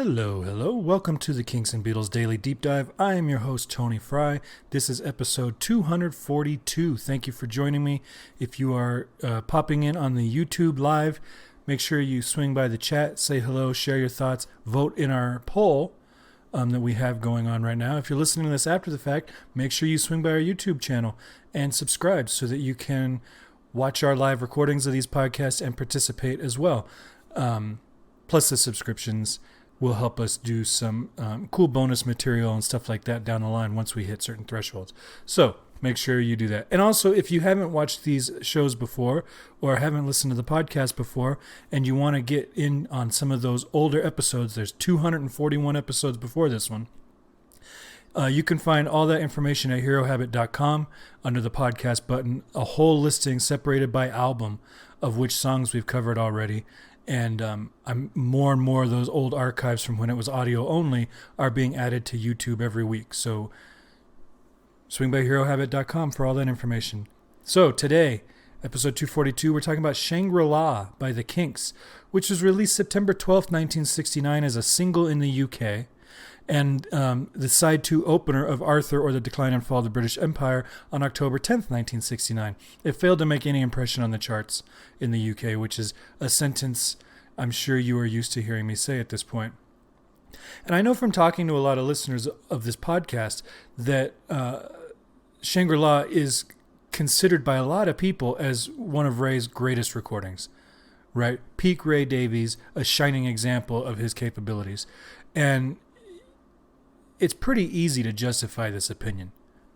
Hello, hello. Welcome to the Kinks and Beatles Daily Deep Dive. I am your host, Tony Fry. This is episode 242. Thank you for joining me. If you are popping in on the YouTube live, make sure you swing by the chat, say hello, share your thoughts, vote in our poll that we have going on right now. If you're listening to this after the fact, make sure you swing by our YouTube channel and subscribe so that you can watch our live recordings of these podcasts and participate as well. Plus the subscriptions will help us do some cool bonus material and stuff like that down the line once we hit certain thresholds. So make sure you do that. And also, if you haven't watched these shows before or haven't listened to the podcast before and you want to get in on some of those older episodes, there's 241 episodes before this one. You can find all that information at herohabit.com under the podcast button, a whole listing separated by album of which songs we've covered already. And I'm more and more of those old archives from when it was audio only are being added to YouTube every week. So swing by herohabit.com for all that information. So today, episode 242, we're talking about Shangri-La by the Kinks, which was released September 12th, 1969 as a single in the UK. And the side 2 opener of Arthur or the Decline and Fall of the British Empire on October 10th, 1969. It failed to make any impression on the charts in the UK, which is a sentence I'm sure you are used to hearing me say at this point. And I know from talking to a lot of listeners of this podcast that Shangri-La is considered by a lot of people as one of Ray's greatest recordings, right? Peak Ray Davies, a shining example of his capabilities. And it's pretty easy to justify this opinion.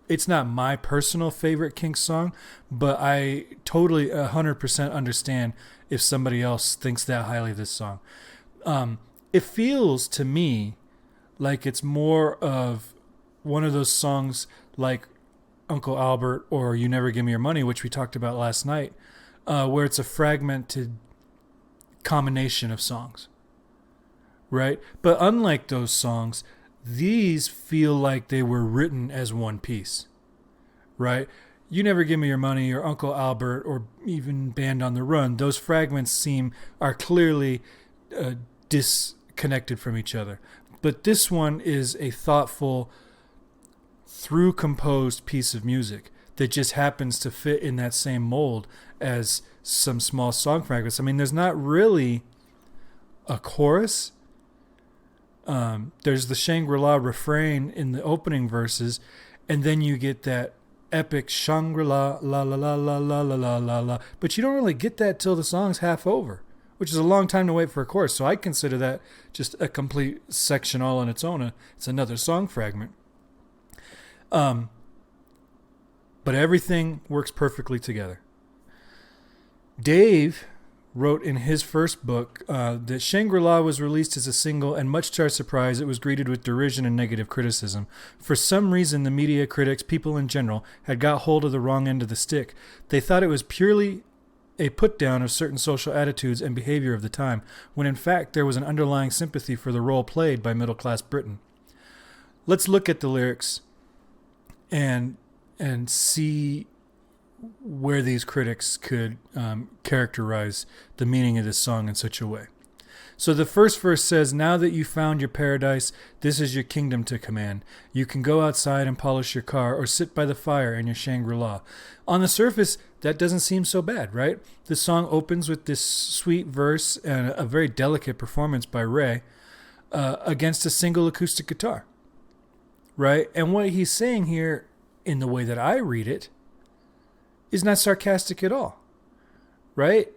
It's not my personal favorite Kinks song, but I totally 100% understand if somebody else thinks that highly of this song. It feels to me like it's more of one of those songs like Uncle Albert or You Never Give Me Your Money, which we talked about last night, where it's a fragmented combination of songs, right? But unlike those songs, these feel like they were written as one piece, right? You Never Give Me Your Money or Uncle Albert or even Band on the Run, those fragments are clearly disconnected from each other. But this one is a thoughtful, through-composed piece of music that just happens to fit in that same mold as some small song fragments. I mean, there's not really a chorus. There's the Shangri-La refrain in the opening verses, and then you get that epic Shangri-La, la la la la la la la la la. But you don't really get that till the song's half over, which is a long time to wait for a chorus. So I consider that just a complete section all on its own. It's another song fragment. But everything works perfectly together. Dave wrote in his first book that Shangri-La was released as a single, and much to our surprise, it was greeted with derision and negative criticism. For some reason, the media critics, people in general, had got hold of the wrong end of the stick. They thought it was purely a put-down of certain social attitudes and behavior of the time, when in fact there was an underlying sympathy for the role played by middle-class Britain. Let's look at the lyrics and see where these critics could characterize the meaning of this song in such a way. So the first verse says, "Now that you found your paradise, this is your kingdom to command. You can go outside and polish your car or sit by the fire in your Shangri-La." On the surface, that doesn't seem so bad, right? The song opens with this sweet verse and a very delicate performance by Ray against a single acoustic guitar, right? And what he's saying here, in the way that I read it, is not sarcastic at all, right?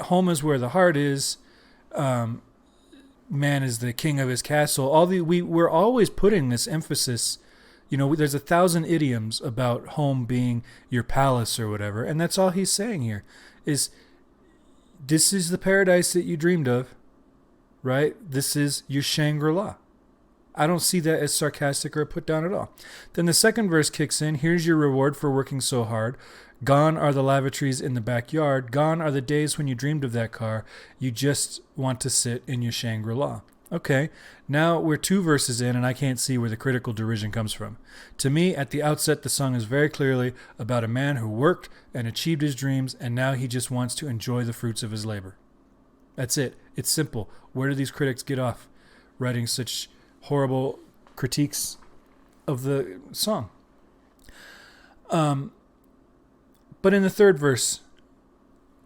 Home is where the heart is. Man is the king of his castle. We're always putting this emphasis. You know, there's 1,000 idioms about home being your palace or whatever, and that's all he's saying here is this is the paradise that you dreamed of, right? This is your Shangri-La. I don't see that as sarcastic or put down at all. Then the second verse kicks in. "Here's your reward for working so hard. Gone are the lavatories in the backyard. Gone are the days when you dreamed of that car. You just want to sit in your Shangri-La." Okay, now we're 2 verses in, and I can't see where the critical derision comes from. To me, at the outset, the song is very clearly about a man who worked and achieved his dreams, and now he just wants to enjoy the fruits of his labor. That's it. It's simple. Where do these critics get off? writing such horrible critiques of the song. But in the third verse,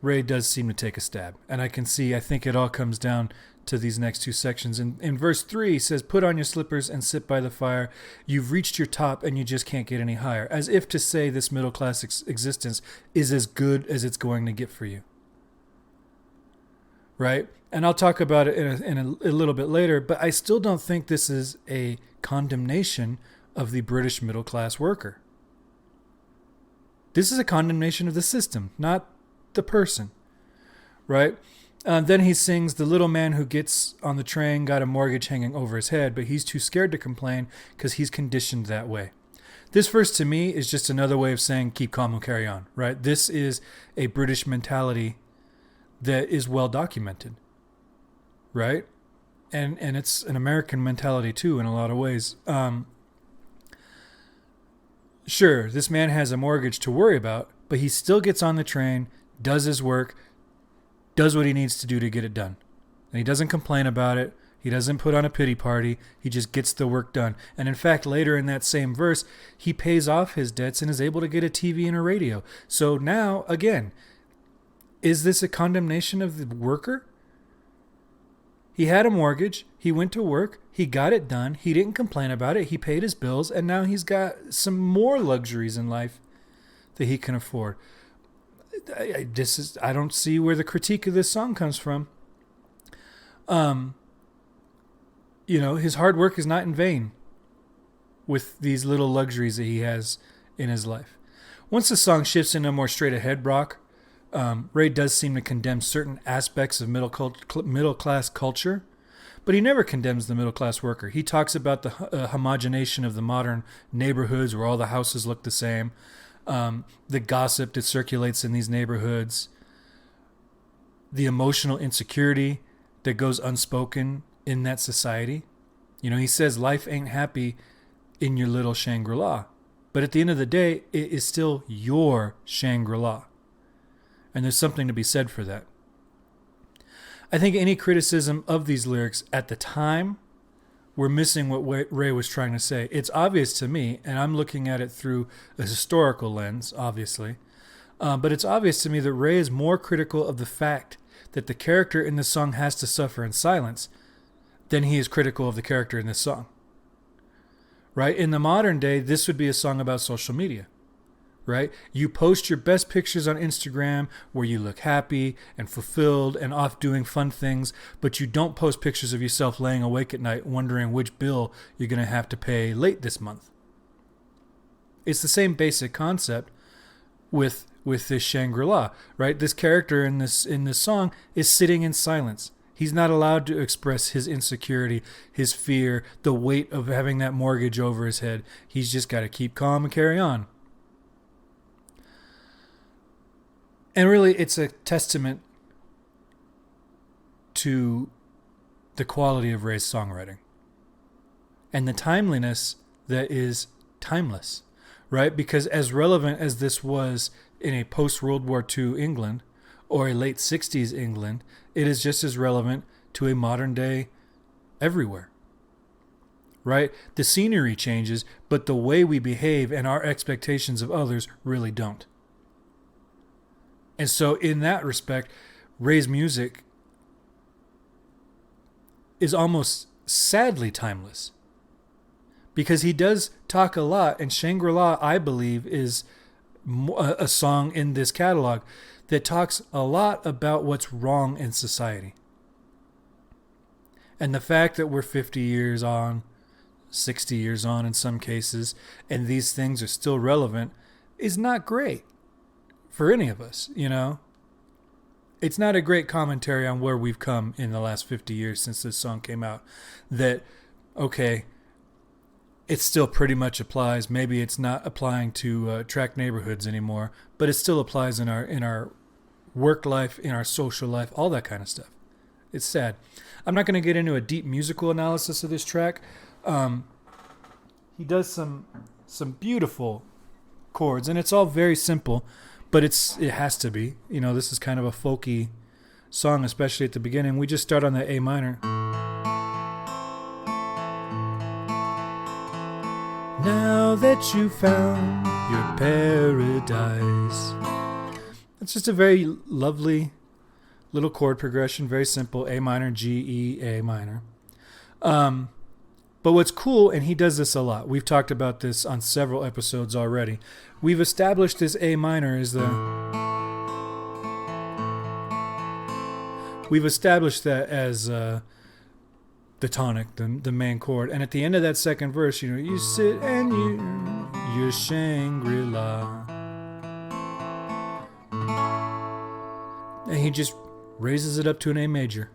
Ray does seem to take a stab. And I think it all comes down to these next two sections. In verse 3, he says, "Put on your slippers and sit by the fire. You've reached your top and you just can't get any higher." As if to say this middle class existence is as good as it's going to get for you. Right? And I'll talk about it in a little bit later, but I still don't think this is a condemnation of the British middle class worker. This is a condemnation of the system, not the person. Right? Then he sings, "The little man who gets on the train got a mortgage hanging over his head, but he's too scared to complain because he's conditioned that way." This verse to me is just another way of saying keep calm and carry on, right? This is a British mentality that is well documented, right? And it's an American mentality too in a lot of ways. Sure, this man has a mortgage to worry about, but he still gets on the train, does his work, does what he needs to do to get it done. And he doesn't complain about it. He doesn't put on a pity party. He just gets the work done. And in fact, later in that same verse, he pays off his debts and is able to get a TV and a radio. So now, again, is this a condemnation of the worker? He had a mortgage. He went to work. He got it done. He didn't complain about it. He paid his bills. And now he's got some more luxuries in life that he can afford. I don't see where the critique of this song comes from. His hard work is not in vain with these little luxuries that he has in his life. Once the song shifts into a more straight ahead rock, Ray does seem to condemn certain aspects of middle class culture, but he never condemns the middle class worker. He talks about the homogenation of the modern neighborhoods where all the houses look the same. The gossip that circulates in these neighborhoods, the emotional insecurity that goes unspoken in that society. He says life ain't happy in your little Shangri-La, but at the end of the day, it is still your Shangri-La. And there's something to be said for that. I think any criticism of these lyrics at the time we're missing what Ray was trying to say. It's obvious to me, and I'm looking at it through a historical lens, obviously, but it's obvious to me that Ray is more critical of the fact that the character in this song has to suffer in silence than he is critical of the character in this song. Right? In the modern day, this would be a song about social media. Right? You post your best pictures on Instagram where you look happy and fulfilled and off doing fun things, but you don't post pictures of yourself laying awake at night wondering which bill you're going to have to pay late this month. It's the same basic concept with this Shangri-La, right? This character in this song is sitting in silence. He's not allowed to express his insecurity, his fear, the weight of having that mortgage over his head. He's just got to keep calm and carry on. And really, it's a testament to the quality of Ray's songwriting and the timeliness that is timeless, right? Because as relevant as this was in a post-World War II England or a late 60s England, it is just as relevant to a modern day everywhere, right? The scenery changes, but the way we behave and our expectations of others really don't. And so in that respect, Ray's music is almost sadly timeless because he does talk a lot, and Shangri-La, I believe, is a song in this catalog that talks a lot about what's wrong in society. And the fact that we're 50 years on, 60 years on in some cases, and these things are still relevant is not great. For any of us, it's not a great commentary on where we've come in the last 50 years since this song came out. That, okay, it still pretty much applies. Maybe it's not applying to tract neighborhoods anymore, but it still applies in our work life, in our social life, all that kind of stuff. It's sad. I'm not going to get into a deep musical analysis of this track. He does some beautiful chords, and it's all very simple. But it has to be. This is kind of a folky song, especially at the beginning. We just start on the A minor. know that you found your paradise. It's just a very lovely little chord progression, very simple, A minor, G, E, A minor. But what's cool, and he does this a lot, we've talked about this on several episodes already. We've established this A minor as we've established that as the tonic, the main chord. And at the end of that second verse, you sit and you're Shangri-La. And he just raises it up to an A major.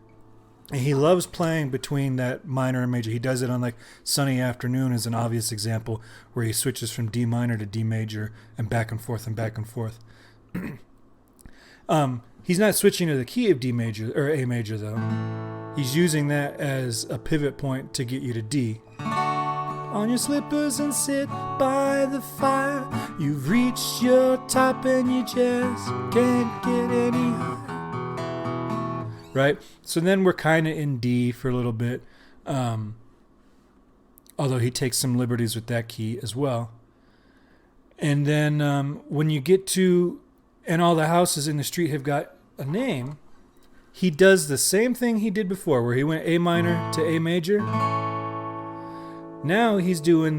And he loves playing between that minor and major. He does it on like Sunny Afternoon as an obvious example, where he switches from D minor to D major and back and forth and back and forth. He's not switching to the key of D major or A major though. He's using that as a pivot point to get you to D. On your slippers and sit by the fire. You've reached your top and you just can't get any higher. Right? So then we're kind of in D for a little bit. Although he takes some liberties with that key as well. And then when you get to, and all the houses in the street have got a name, he does the same thing he did before, where he went A minor to A major. Now he's doing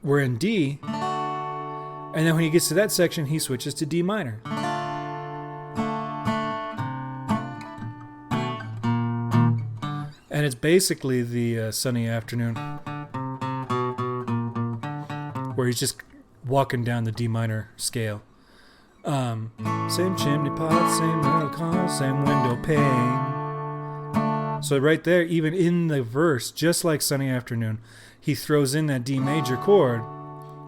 we're in D. And then when he gets to that section, he switches to D minor. And it's basically the Sunny Afternoon, where he's just walking down the D minor scale. Same chimney pot, same metal car, same window pane. So right there, even in the verse, just like Sunny Afternoon, he throws in that D major chord.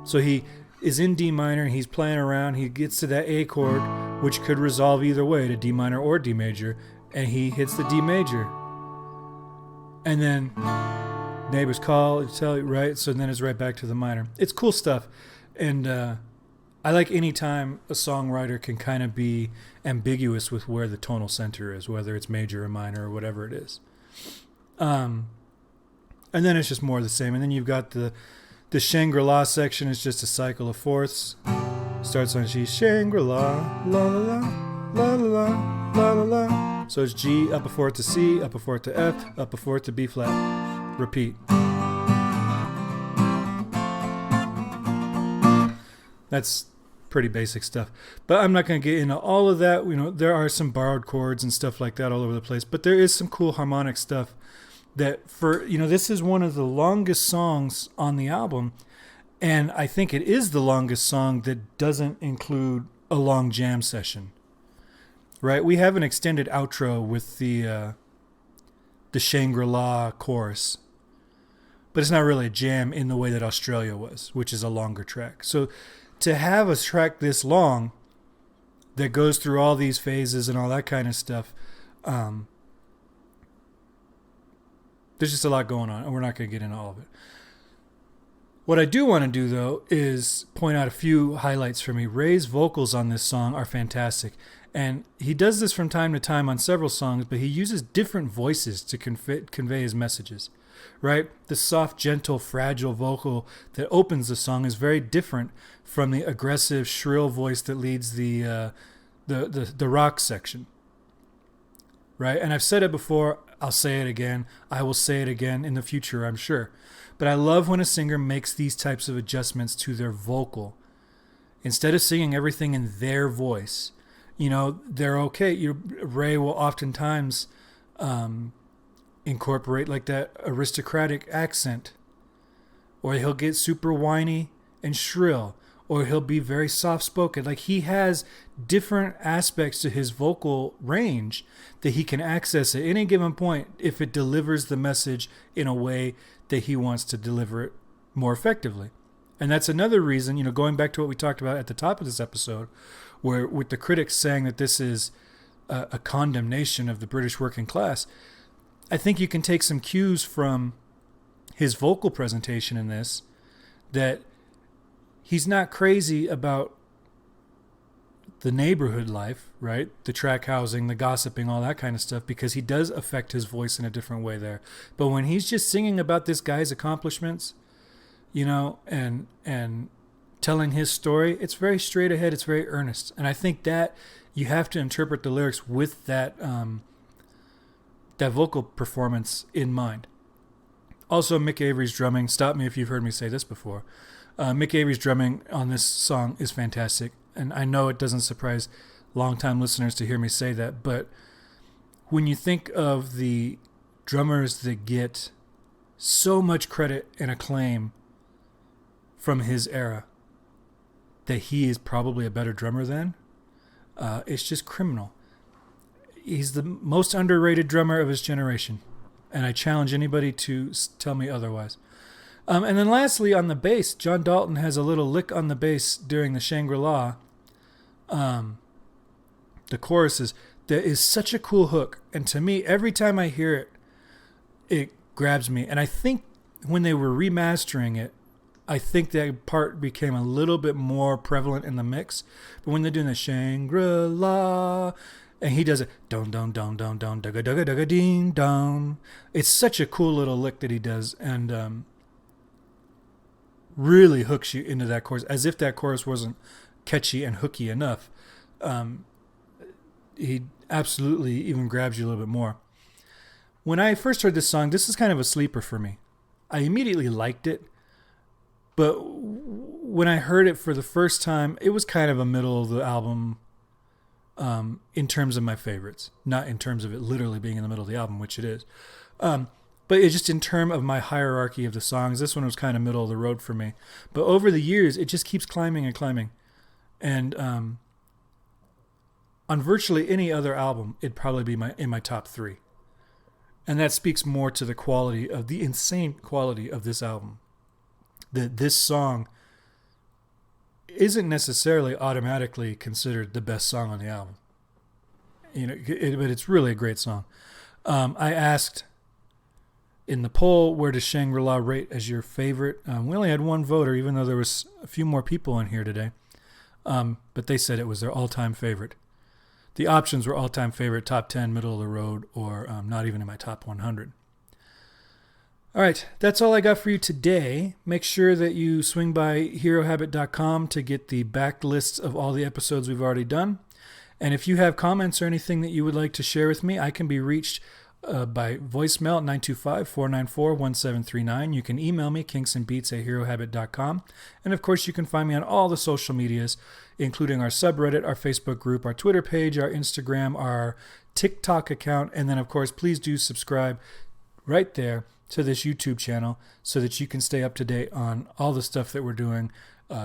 So he is in D minor, he's playing around, he gets to that A chord, which could resolve either way, to D minor or D major, and he hits the D major. And then neighbors call, tell you, right? So then it's right back to the minor. It's cool stuff. And I like any time a songwriter can kind of be ambiguous with where the tonal center is, whether it's major or minor or whatever it is. And then it's just more of the same. And then you've got the Shangri-La section. It's just a cycle of fourths. Starts on G, Shangri-La, la la la, la la la, la la la. So it's G, up a fourth to C, up a fourth to F, up a fourth to B flat. Repeat. That's pretty basic stuff. But I'm not going to get into all of that. There are some borrowed chords and stuff like that all over the place. But there is some cool harmonic stuff that this is one of the longest songs on the album. And I think it is the longest song that doesn't include a long jam session. Right, we have an extended outro with the Shangri-La chorus, but it's not really a jam in the way that Australia was, which is a longer track. So to have a track this long that goes through all these phases and all that kind of stuff, there's just a lot going on, and we're not going to get into all of it. What I do want to do, though, is point out a few highlights for me. Ray's vocals on this song are fantastic. And he does this from time to time on several songs, but he uses different voices to convey his messages, right? The soft, gentle, fragile vocal that opens the song is very different from the aggressive, shrill voice that leads the rock section, right? And I've said it before, I'll say it again, I will say it again in the future, I'm sure. But I love when a singer makes these types of adjustments to their vocal. Instead of singing everything in their voice, they're okay. Ray will oftentimes incorporate like that aristocratic accent, or he'll get super whiny and shrill, or he'll be very soft-spoken. Like, he has different aspects to his vocal range that he can access at any given point if it delivers the message in a way that he wants to deliver it more effectively. And that's another reason, going back to what we talked about at the top of this episode, where with the critics saying that this is a condemnation of the British working class, I think you can take some cues from his vocal presentation in this, that he's not crazy about the neighborhood life, right? The track housing, the gossiping, all that kind of stuff, because he does affect his voice in a different way there. But when he's just singing about this guy's accomplishments, and telling his story. It's very straight ahead. It's very earnest, and I think that you have to interpret the lyrics with that that vocal performance in mind. Also, Mick Avery's drumming. Stop me if you've heard me say this before. Mick Avery's drumming on this song is fantastic, and I know it doesn't surprise longtime listeners to hear me say that, but when you think of the drummers that get so much credit and acclaim from his era, that he is probably a better drummer than, it's just criminal. He's the most underrated drummer of his generation, and I challenge anybody to tell me otherwise. And then lastly, on the bass, John Dalton has a little lick on the bass during the Shangri-La, the choruses, that is such a cool hook. And to me, every time I hear it, it grabs me. And I think when they were remastering it, I think that part became a little bit more prevalent in the mix. But when they're doing the Shangri-La, and he does it, don don don don don dugga dugga dugga ding don. It's such a cool little lick that he does, and really hooks you into that chorus, as if that chorus wasn't catchy and hooky enough. He absolutely even grabs you a little bit more. When I first heard this song, this is kind of a sleeper for me. I immediately liked it, but when I heard it for the first time, it was kind of a middle of the album in terms of my favorites, not in terms of it literally being in the middle of the album, which it is. But it's just in terms of my hierarchy of the songs, this one was kind of middle of the road for me. But over the years, it just keeps climbing and climbing. And on virtually any other album, it'd probably be in my top 3. And that speaks more to the quality of the insane quality of this album. That this song isn't necessarily automatically considered the best song on the album. But it's really a great song. I asked in the poll, where does Shangri-La rate as your favorite? We only had one voter, even though there was a few more people in here today. But they said it was their all-time favorite. The options were all-time favorite, top 10, middle of the road, or not even in my top 100. All right, that's all I got for you today. Make sure that you swing by herohabit.com to get the back lists of all the episodes we've already done. And if you have comments or anything that you would like to share with me, I can be reached by voicemail at 925-494-1739. You can email me, kinksandbeats@herohabit.com. And of course, you can find me on all the social medias, including our subreddit, our Facebook group, our Twitter page, our Instagram, our TikTok account. And then, of course, please do subscribe right there to this YouTube channel so that you can stay up to date on all the stuff that we're doing,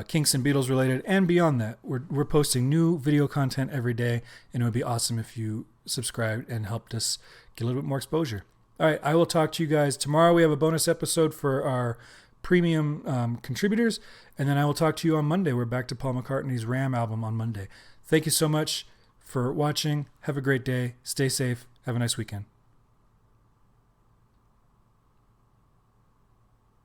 Kinks and Beatles related, and beyond that. We're posting new video content every day, and it would be awesome if you subscribed and helped us get a little bit more exposure. All right, I will talk to you guys tomorrow. We have a bonus episode for our premium contributors, and then I will talk to you on Monday. We're back to Paul McCartney's Ram album on Monday. Thank you so much for watching. Have a great day. Stay safe. Have a nice weekend.